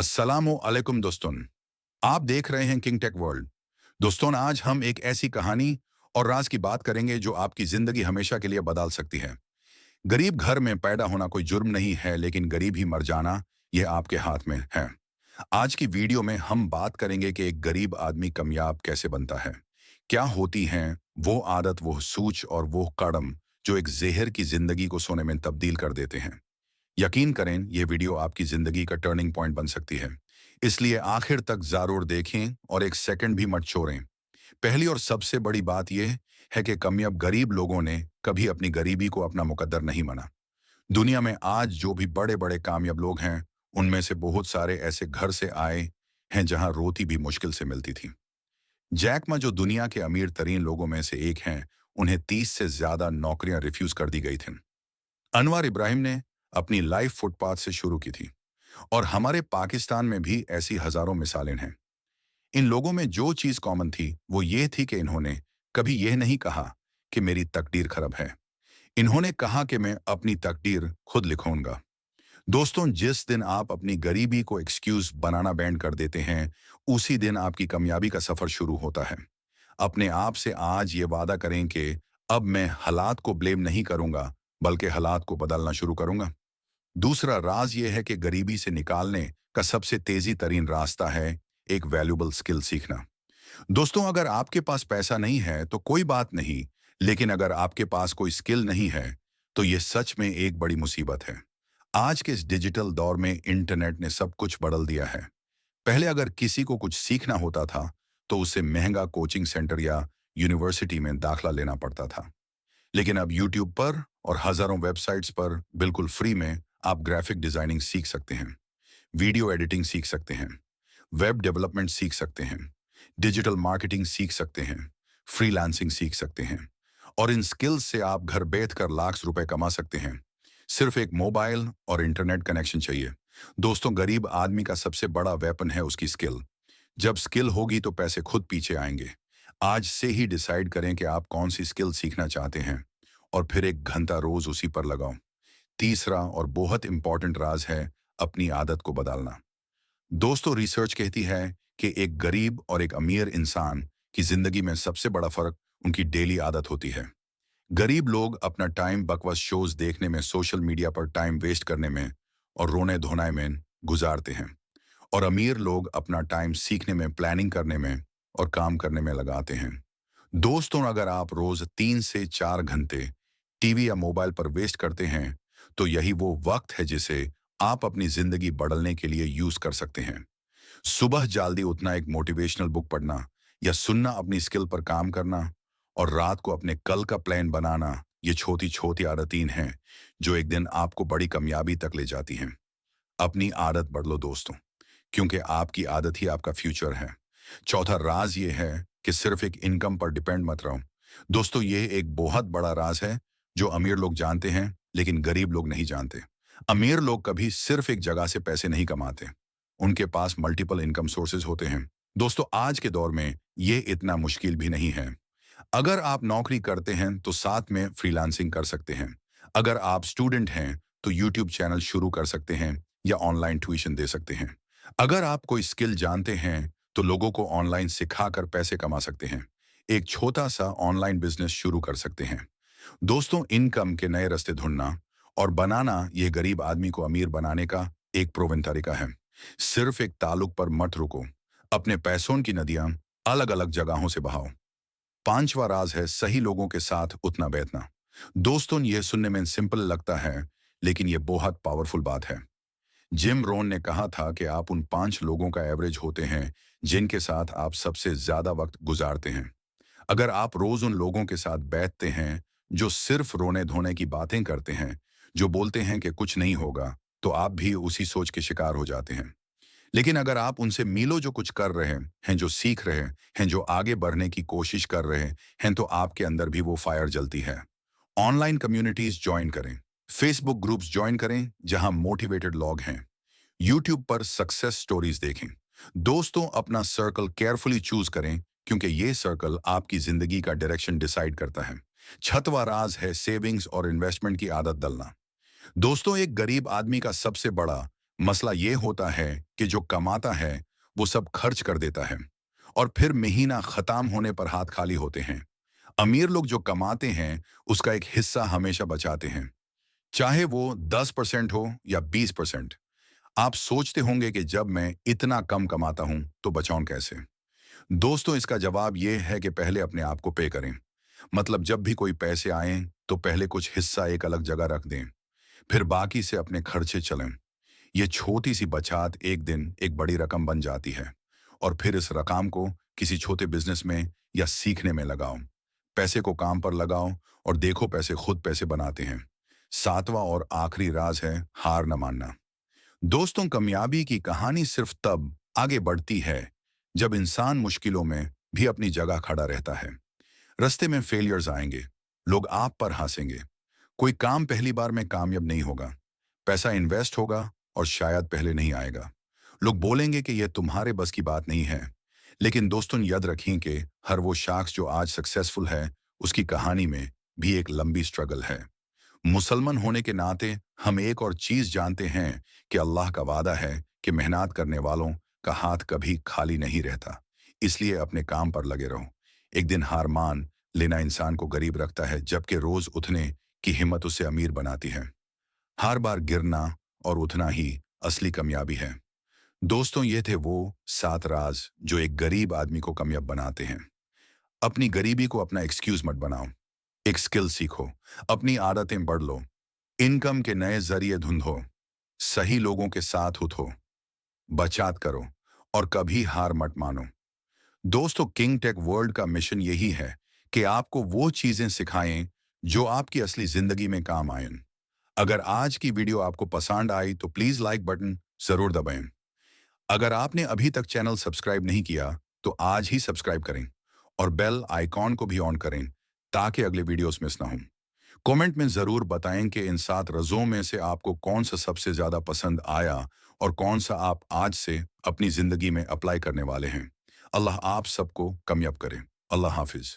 अस्सलामु अलैकुम दोस्तों। आप देख रहे हैं किंग टेक वर्ल्ड। दोस्तों, आज हम एक ऐसी कहानी और राज की बात करेंगे जो आपकी जिंदगी हमेशा के लिए बदल सकती है। गरीब घर में पैदा होना कोई जुर्म नहीं है, लेकिन गरीब ही मर जाना यह आपके हाथ में है। आज की वीडियो में हम बात करेंगे कि एक गरीब आदमी कामयाब कैसे बनता है। क्या होती हैं वो आदत, वो सूच और वो कदम जो एक जहर की जिंदगी को सोने में तब्दील कर देते हैं। यकीन करें, ये वीडियो आपकी जिंदगी का टर्निंग पॉइंट बन सकती है। इसलिए आखिर तक जरूर देखें और एक सेकंड भी मत छोड़ें। पहली और सबसे बड़ी बात यह है कि कामयाब गरीब लोगों ने कभी अपनी गरीबी को अपना मुकद्दर नहीं माना। दुनिया में आज जो भी बड़े बड़े कामयाब लोग हैं, उनमें से बहुत सारे ऐसे घर से आए हैं जहां रोटी भी मुश्किल से मिलती थी। जैक मा, जो दुनिया के अमीर तरीन लोगों में से एक हैं, उन्हें 30 से ज्यादा नौकरियां रिफ्यूज कर दी गई थी। अनवर इब्राहिम ने अपनी लाइफ फुटपाथ से शुरू की थी, और हमारे पाकिस्तान में भी ऐसी हजारों मिसालें हैं। इन लोगों में जो चीज कॉमन थी वो ये थी कि इन्होंने कभी यह नहीं कहा कि मेरी तकदीर खराब है। इन्होंने कहा कि मैं अपनी तकदीर खुद लिखूंगा। दोस्तों, जिस दिन आप अपनी गरीबी को एक्सक्यूज बनाना बैंड कर देते हैं, उसी दिन आपकी कामयाबी का सफर शुरू होता है। अपने आप से आज ये वादा करें कि अब मैं हालात को ब्लेम नहीं करूंगा, बल्कि हालात को बदलना शुरू करूंगा। दूसरा राज यह है कि गरीबी से निकालने का सबसे तेजी तरीन रास्ता है एक वैल्यूबल स्किल सीखना। दोस्तों, अगर आपके पास पैसा नहीं है तो कोई बात नहीं, लेकिन अगर आपके पास कोई स्किल नहीं है तो यह सच में एक बड़ी मुसीबत है। आज के इस डिजिटल दौर में इंटरनेट ने सब कुछ बदल दिया है। पहले अगर किसी को कुछ सीखना होता था तो उसे महंगा कोचिंग सेंटर या यूनिवर्सिटी में दाखला लेना पड़ता था, लेकिन अब यूट्यूब पर और हजारों वेबसाइट्स पर बिल्कुल फ्री में आप ग्राफिक डिजाइनिंग सीख सकते हैं, वीडियो एडिटिंग सीख सकते हैं, वेब डेवलपमेंट सीख सकते हैं, डिजिटल मार्केटिंग सीख सकते हैं, फ्रीलांसिंग सीख सकते हैं, और इन स्किल्स से आप घर बैठकर लाख रुपए कमा सकते हैं। सिर्फ एक मोबाइल और इंटरनेट कनेक्शन चाहिए। दोस्तों, गरीब आदमी का सबसे बड़ा वेपन है उसकी स्किल। जब स्किल होगी तो पैसे खुद पीछे आएंगे। आज से ही डिसाइड करें कि आप कौन सी स्किल सीखना चाहते हैं और फिर 1 घंटा रोज उसी पर लगाओ। तीसरा और बहुत इंपॉर्टेंट राज है अपनी आदत को बदलना। दोस्तों, रिसर्च कहती है कि एक गरीब और एक अमीर इंसान की जिंदगी में सबसे बड़ा फर्क उनकी डेली आदत होती है। गरीब लोग अपना टाइम बकवास शोज देखने में, सोशल मीडिया पर टाइम वेस्ट करने में और रोने धोने में गुजारते हैं, और अमीर लोग अपना टाइम सीखने में, प्लानिंग करने में और काम करने में लगाते हैं। दोस्तों, अगर आप रोज 3 से 4 घंटे टीवी या मोबाइल पर वेस्ट करते हैं तो यही वो वक्त है जिसे आप अपनी जिंदगी बदलने के लिए यूज कर सकते हैं। सुबह जल्दी उठना, एक मोटिवेशनल बुक पढ़ना या सुनना, अपनी स्किल पर काम करना और रात को अपने कल का प्लान बनाना, ये छोटी छोटी आदतें हैं जो एक दिन आपको बड़ी कामयाबी तक ले जाती हैं। अपनी आदत बदलो दोस्तों, क्योंकि आपकी आदत ही आपका फ्यूचर है। चौथा राज ये है कि सिर्फ एक इनकम पर डिपेंड मत रहो। दोस्तों, ये एक बहुत बड़ा राज है जो अमीर लोग जानते हैं, लेकिन गरीब लोग नहीं जानते। अमीर लोग कभी सिर्फ एक जगह से पैसे नहीं कमाते, उनके पास मल्टीपल इनकम सोर्सेज होते हैं। दोस्तों, आज के दौर में ये इतना मुश्किल भी नहीं है। अगर आप नौकरी करते हैं तो साथ में फ्रीलांसिंग कर सकते हैं। अगर आप स्टूडेंट हैं तो यूट्यूब चैनल शुरू कर सकते हैं या ऑनलाइन ट्यूशन दे सकते हैं। अगर आप कोई स्किल जानते हैं तो लोगों को ऑनलाइन सिखाकर पैसे कमा सकते हैं। एक छोटा सा ऑनलाइन बिजनेस शुरू कर सकते हैं। दोस्तों, इनकम के नए रास्ते ढूंढना और बनाना, यह गरीब आदमी को अमीर बनाने का एक प्रोवन तरीका है। सिर्फ एक ताल्लुक पर मत रुको, अपने पैसों की नदियां अलग अलग जगहों से बहाओ। पांचवा राज है सही लोगों के साथ उठना बैठना। दोस्तों, यह सुनने में सिंपल लगता है, लेकिन यह बहुत पावरफुल बात है। जिम रोन ने कहा था कि आप उन 5 लोगों का एवरेज होते हैं जिनके साथ आप सबसे ज्यादा वक्त गुजारते हैं। अगर आप रोज उन लोगों के साथ बैठते हैं जो सिर्फ रोने धोने की बातें करते हैं, जो बोलते हैं कि कुछ नहीं होगा, तो आप भी उसी सोच के शिकार हो जाते हैं। लेकिन अगर आप उनसे मिलो जो कुछ कर रहे हैं, जो सीख रहे हैं, जो आगे बढ़ने की कोशिश कर रहे हैं, तो आपके अंदर भी वो फायर जलती है। ऑनलाइन कम्युनिटीज ज्वाइन करें, फेसबुक ग्रुप्स ज्वाइन करें जहां मोटिवेटेड लोग हैं। यूट्यूब पर सक्सेस स्टोरीज देखें। दोस्तों, अपना सर्कल केयरफुली चूज करें, क्योंकि ये सर्कल आपकी जिंदगी का डायरेक्शन डिसाइड करता है। छठवां राज है सेविंग्स और इन्वेस्टमेंट की आदत डालना। दोस्तों, एक गरीब आदमी का सबसे बड़ा मसला ये होता है कि जो कमाता है वो सब खर्च कर देता है और फिर महीना खत्म होने पर हाथ खाली होते हैं। अमीर लोग जो कमाते हैं उसका एक हिस्सा हमेशा बचाते हैं, चाहे वो 10% हो या 20%। आप सोचते होंगे कि जब मैं इतना कम कमाता हूं तो बचाऊं कैसे। दोस्तों, इसका जवाब ये है कि पहले अपने आप को पे करें। मतलब जब भी कोई पैसे आए तो पहले कुछ हिस्सा एक अलग जगह रख दें, फिर बाकी से अपने खर्चे चलें। ये छोटी सी बचत एक दिन एक बड़ी रकम बन जाती है। और फिर इस रकम को किसी छोटे बिजनेस में या सीखने में लगाओ। पैसे को काम पर लगाओ और देखो पैसे खुद पैसे बनाते हैं। सातवां और आखिरी राज है हार न मानना। दोस्तों, कामयाबी की कहानी सिर्फ तब आगे बढ़ती है जब इंसान मुश्किलों में भी अपनी जगह खड़ा रहता है। रास्ते में फेलियर्स आएंगे, लोग आप पर हंसेंगे, कोई काम पहली बार में कामयाब नहीं होगा, पैसा इन्वेस्ट होगा और शायद पहले नहीं आएगा। लोग बोलेंगे कि यह तुम्हारे बस की बात नहीं है। लेकिन दोस्तों, याद रखें कि हर वो शख्स जो आज सक्सेसफुल है उसकी कहानी में भी एक लंबी स्ट्रगल है। मुसलमान होने के नाते हम एक और चीज जानते हैं कि अल्लाह का वादा है कि मेहनत करने वालों का हाथ कभी खाली नहीं रहता। इसलिए अपने काम पर लगे रहो। एक दिन हार मान लेना इंसान को गरीब रखता है, जबकि रोज उठने की हिम्मत उसे अमीर बनाती है। हर बार गिरना और उठना ही असली कामयाबी है। दोस्तों, ये थे वो 7 राज जो एक गरीब आदमी को कामयाब बनाते हैं। अपनी गरीबी को अपना एक्सक्यूज मत बनाओ। एक स्किल सीखो, अपनी आदतें बढ़ लो, इनकम के नए जरिए ढूंढो, सही लोगों के साथ उठो, बचत करो और कभी हार मत मानो। दोस्तों, किंग टेक वर्ल्ड का मिशन यही है कि आपको वो चीजें सिखाएं जो आपकी असली जिंदगी में काम आए। अगर आज की वीडियो आपको पसंद आई तो प्लीज लाइक बटन जरूर दबाएं। अगर आपने अभी तक चैनल सब्सक्राइब नहीं किया तो आज ही सब्सक्राइब करें और बेल आइकॉन को भी ऑन करें ताकि अगले वीडियोस मिस ना हो। कमेंट में जरूर बताएं कि इन 7 रज़ों में से आपको कौन सा सबसे ज्यादा पसंद आया और कौन सा आप आज से अपनी जिंदगी में अप्लाई करने वाले हैं। अल्लाह आप सबको कामयाब करे। अल्लाह हाफिज।